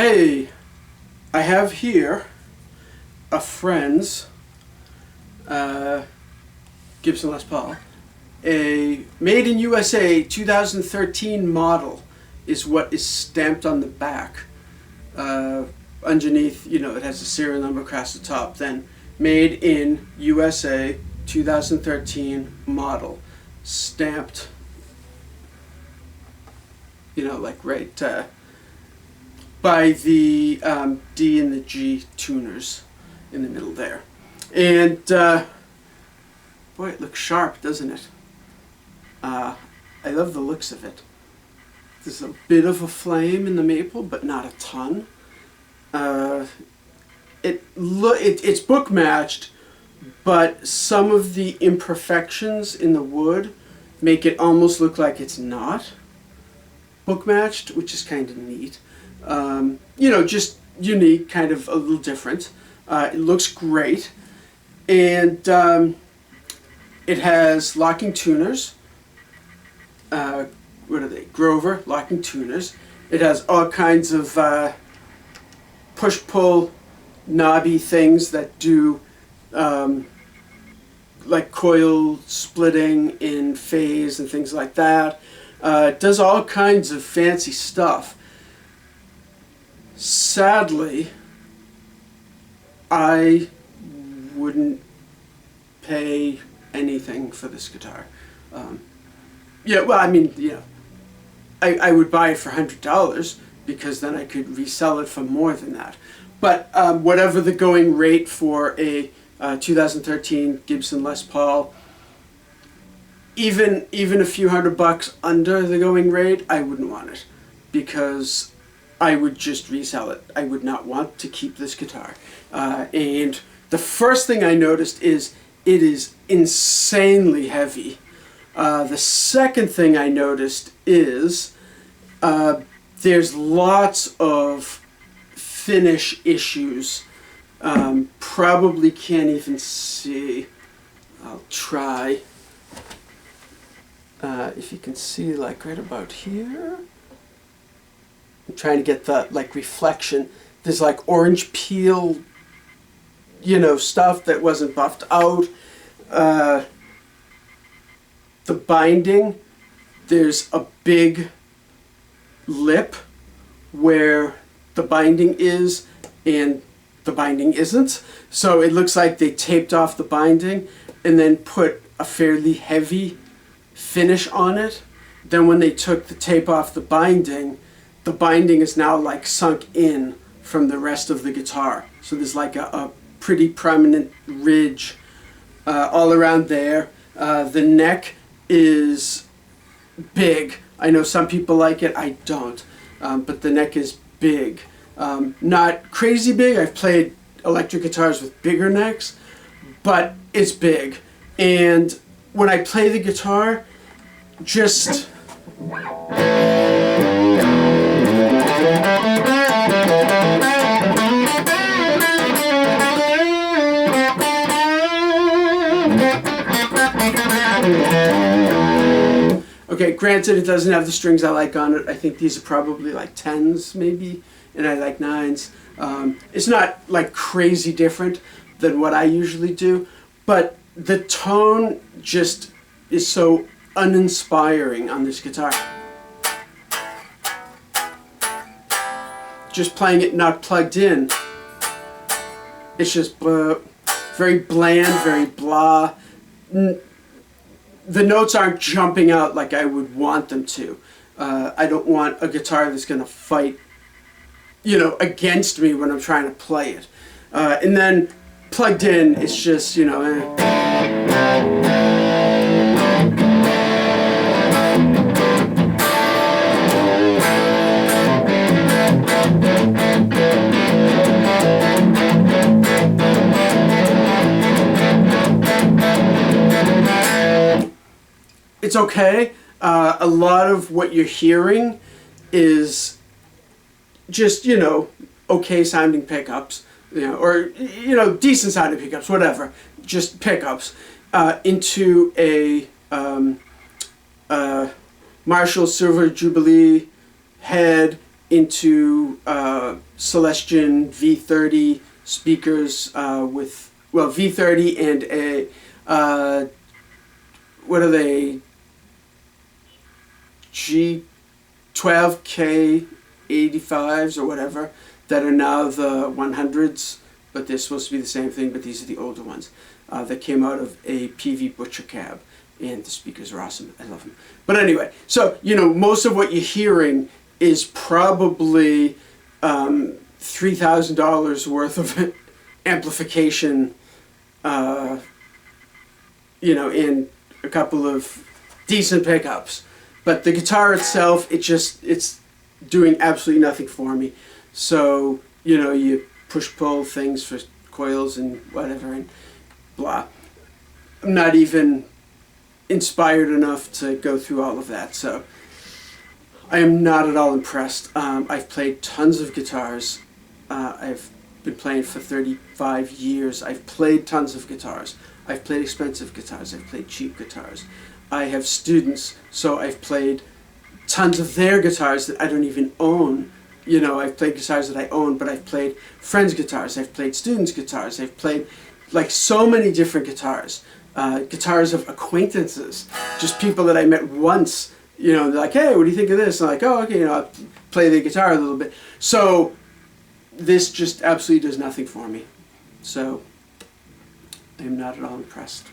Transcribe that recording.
Hey, I have here a friend's Gibson Les Paul. A made in USA 2013 model is what is stamped on the back. Underneath, it has a serial number across the top. Then made in USA 2013 model, stamped, like right by the D and the G tuners in the middle there. And boy, it looks sharp, doesn't it? I love the looks of it. There's a bit of a flame in the maple, but not a ton. It's book matched, but some of the imperfections in the wood make it almost look like it's not book matched, which is kind of neat. Just unique, kind of a little different. It looks great, and it has locking tuners. What are they? Grover locking tuners. It has all kinds of push-pull knobby things that do like coil splitting in phase and things like that. It does all kinds of fancy stuff. Sadly, I wouldn't pay anything for this guitar. I would buy it for $100 because then I could resell it for more than that. But whatever the going rate for a 2013 Gibson Les Paul, even a few $100 under the going rate, I wouldn't want it because I would just resell it. I would not want to keep this guitar. And the first thing I noticed is it is insanely heavy. The second thing I noticed is there's lots of finish issues. Probably can't even see. I'll try. If you can see, like right about here. I'm trying to get the reflection. There's like orange peel, stuff that wasn't buffed out. The binding, there's a big lip where the binding is and the binding isn't. So it looks like they taped off the binding and then put a fairly heavy finish on it. Then when they took the tape off the binding is now like sunk in from the rest of the guitar. So there's like a pretty prominent ridge all around there. The neck is big. I know some people like it, I don't. But the neck is big. Not crazy big. I've played electric guitars with bigger necks, but it's big. And when I play the guitar, just okay, granted it doesn't have the strings I like on it. I think these are probably like 10s maybe, and I like 9s. It's not like crazy different than what I usually do, but the tone just is so uninspiring on this guitar. Just playing it not plugged in, it's just very bland, very blah. The notes aren't jumping out like I would want them to. I don't want a guitar that's going to fight, against me when I'm trying to play it. And then plugged in, it's just, It's okay. A lot of what you're hearing is just, okay sounding pickups, or, decent sounding pickups, whatever. Just pickups into a Marshall Silver Jubilee head into Celestion V30 speakers with, well, V30 and a, what are they, G12K85s or whatever, that are now the 100s, but they're supposed to be the same thing, but these are the older ones that came out of a PV Butcher cab, and the speakers are awesome. I love them. But anyway, so, you know, most of what you're hearing is probably $3,000 worth of amplification, you know, and a couple of decent pickups. But the guitar itself, it's doing absolutely nothing for me. So, you know, you push-pull things for coils and whatever and blah. I'm not even inspired enough to go through all of that, so I am not at all impressed. I've played tons of guitars. I've been playing for 35 years. I've played tons of guitars. I've played expensive guitars. I've played cheap guitars. I have students, so I've played tons of their guitars that I don't even own. You know, I've played guitars that I own, but I've played friends' guitars. I've played students' guitars. I've played like so many different guitars. Guitars of acquaintances, just people that I met once. You know, they're like, hey, what do you think of this? And I'm like, oh, okay, you know, I'll play the guitar a little bit. So this just absolutely does nothing for me. So I'm not at all impressed.